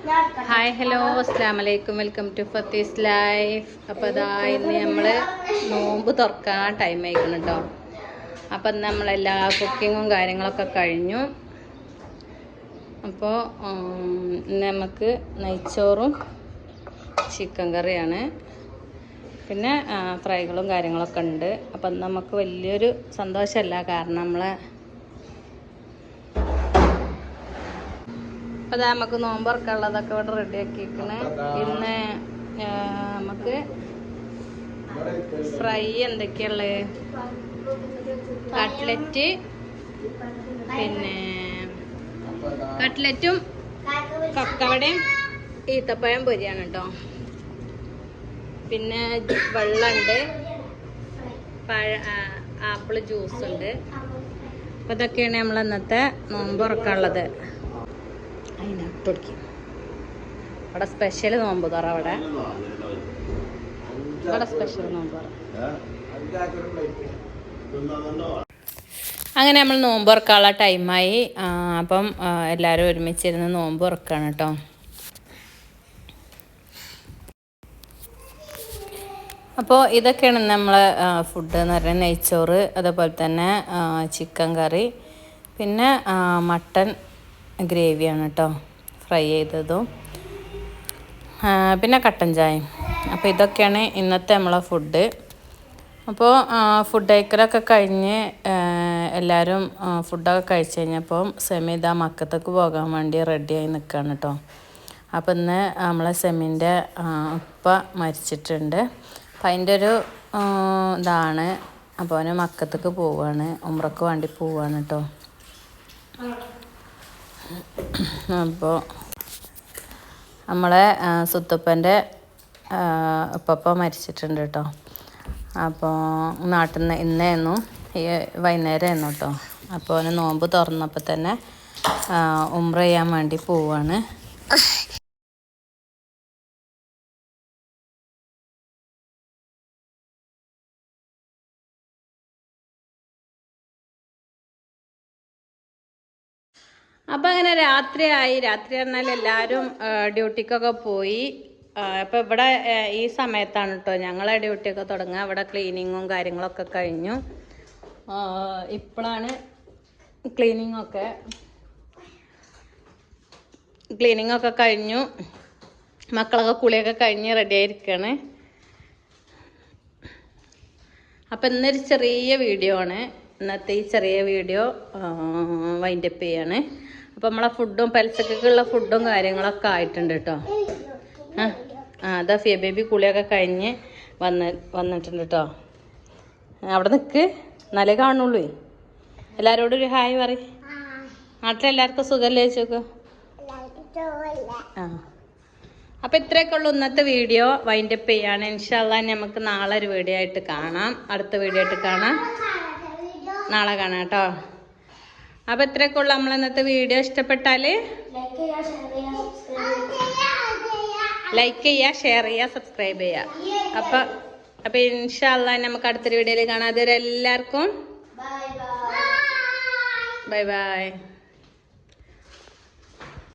Hi hello അസ്സലാമലൈക്കും welcome to ഫത്തീസ് life. അപ്പോൾ അതാ ഇന്ന് നമ്മൾ നോമ്പ് തുറക്കാൻ ടൈം ആയിക്കണം കേട്ടോ. അപ്പം നമ്മളെല്ലാ കുക്കിങ്ങും കാര്യങ്ങളൊക്കെ കഴിഞ്ഞു. അപ്പോൾ നമുക്ക് നെയ്ച്ചോറും ചിക്കൻ കറിയാണ്, പിന്നെ ഫ്രൈകളും കാര്യങ്ങളൊക്കെ ഉണ്ട്. അപ്പം നമുക്ക് വലിയൊരു സന്തോഷമല്ല, കാരണം നമ്മളെ അപ്പോൾ അത് നമുക്ക് നോമ്പുറക്കുള്ളതൊക്കെ ഇവിടെ റെഡിയാക്കിയിരിക്കണ്. ഇന്ന് നമുക്ക് ഫ്രൈ എന്തൊക്കെയുള്ളത്, കട്ട്ലറ്റ്, പിന്നെ കട്ട്ലറ്റും കക്കവടയും ഈത്തപ്പഴം പൊരിയാണ് കേട്ടോ. പിന്നെ വെള്ളമുണ്ട്, ആപ്പിൾ ജ്യൂസുണ്ട്. അപ്പോൾ ഇതൊക്കെയാണ് നമ്മൾ ഇന്നത്തെ നോമ്പുറക്കുള്ളത്. അതിനൊട്ടുടിക്കും ഇവിടെ സ്പെഷ്യൽ നോമ്പ് തുറ, ഇവിടെ സ്പെഷ്യൽ നോമ്പ് തുറ. അങ്ങനെ നമ്മൾ നോമ്പ് തുറക്കാനുള്ള ടൈമായി. അപ്പം എല്ലാവരും ഒരുമിച്ചിരുന്ന് നോമ്പ് തുറക്കാണ് കേട്ടോ. അപ്പോൾ ഇതൊക്കെയാണ് നമ്മൾ ഫുഡ് എന്ന് പറയുന്നത്. നെയ്ച്ചോറ്, അതേപോലെ തന്നെ ചിക്കൻ കറി, പിന്നെ മട്ടൻ ഗ്രേവിയാണ് കേട്ടോ, ഫ്രൈ ചെയ്തതും, പിന്നെ കട്ടൻ ചായയും. അപ്പോൾ ഇതൊക്കെയാണ് ഇന്നത്തെ നമ്മളെ ഫുഡ്. അപ്പോൾ ഫുഡ് കഴിക്കലൊക്കെ കഴിഞ്ഞ് എല്ലാവരും ഫുഡൊക്കെ കഴിച്ച് കഴിഞ്ഞപ്പോൾ സെമിത മക്കത്തേക്ക് പോകാൻ വേണ്ടി റെഡിയായി നിൽക്കുകയാണ് കേട്ടോ. അപ്പോൾ ഇന്ന് നമ്മളെ സെമിൻ്റെ ഉപ്പ മരിച്ചിട്ടുണ്ട്. അപ്പം അതിൻ്റെ ഒരു ഇതാണ്. അപ്പോൾ അവന് മക്കത്തേക്ക് പോവുകയാണ്, ഉംറക്ക് വേണ്ടി പോവുകയാണ് കേട്ടോ. അപ്പോൾ നമ്മളെ സുത്തപ്പൻ്റെ ഉപ്പ മരിച്ചിട്ടുണ്ട് കേട്ടോ. അപ്പോൾ നാട്ടിൽ നിന്ന് ഇന്നായിരുന്നു, ഈ വൈകുന്നേരമായിരുന്നു കേട്ടോ. അപ്പോൾ അവന് നോമ്പ് തുറന്നപ്പോൾ തന്നെ ഉംറ ചെയ്യാൻ വേണ്ടി പോവാണ്. അപ്പം അങ്ങനെ രാത്രിയായി. രാത്രി പറഞ്ഞാൽ എല്ലാവരും ഡ്യൂട്ടിക്കൊക്കെ പോയി. അപ്പോൾ ഇവിടെ ഈ സമയത്താണ് കേട്ടോ ഞങ്ങളെ ഡ്യൂട്ടിയൊക്കെ തുടങ്ങുക. ഇവിടെ ക്ലീനിങ്ങും കാര്യങ്ങളൊക്കെ കഴിഞ്ഞു. ഇപ്പോഴാണ് ക്ലീനിങ്ങൊക്കെ കഴിഞ്ഞു. മക്കളൊക്കെ കുളിയൊക്കെ കഴിഞ്ഞ് റെഡി ആയിരിക്കുകയാണ്. അപ്പം ഇന്നൊരു ചെറിയ വീഡിയോ ആണ്. ഇന്നത്തെ ഈ ചെറിയ വീഡിയോ വൈൻഡപ്പ് ചെയ്യാണ്. അപ്പോൾ നമ്മളെ ഫുഡും പലിശക്കുള്ള ഫുഡും കാര്യങ്ങളൊക്കെ ആയിട്ടുണ്ട് കേട്ടോ. അതാ ഫിയ ബേബി കുളിയൊക്കെ കഴിഞ്ഞ് വന്നിട്ടുണ്ട് കേട്ടോ. അവിടെ നിൽക്ക്, എന്നാലേ കാണുള്ളൂ. എല്ലാവരോടും ഒരു ഹായ് പറ. നാട്ടിലെല്ലാവർക്കും സുഖമല്ലേ ചോദിച്ചോക്ക്. അപ്പോൾ ഇത്രയൊക്കെ ഉള്ളൂ ഇന്നത്തെ വീഡിയോ. വൈൻഡപ്പ് ചെയ്യാണ്. ഇൻഷാ അല്ലാഹ് നമുക്ക് നാളെ ഒരു വീഡിയോ ആയിട്ട് കാണാം. അടുത്ത വീഡിയോ ആയിട്ട് കാണാം, നാളെ കാണാം കേട്ടോ. അപ്പോൾ ഇത്രയൊക്കെ ഉള്ളൂ നമ്മൾ ഇന്നത്തെ വീഡിയോ. ഇഷ്ടപ്പെട്ടാൽ ലൈക്ക് ചെയ്യുക, ഷെയർ ചെയ്യുക, സബ്സ്ക്രൈബ് ചെയ്യുക. അപ്പോൾ ഇൻഷാ അല്ലാഹ് നമുക്ക് അടുത്തൊരു വീഡിയോയിൽ കാണാം. അതുവരെ എല്ലാവർക്കും ബൈ ബൈ.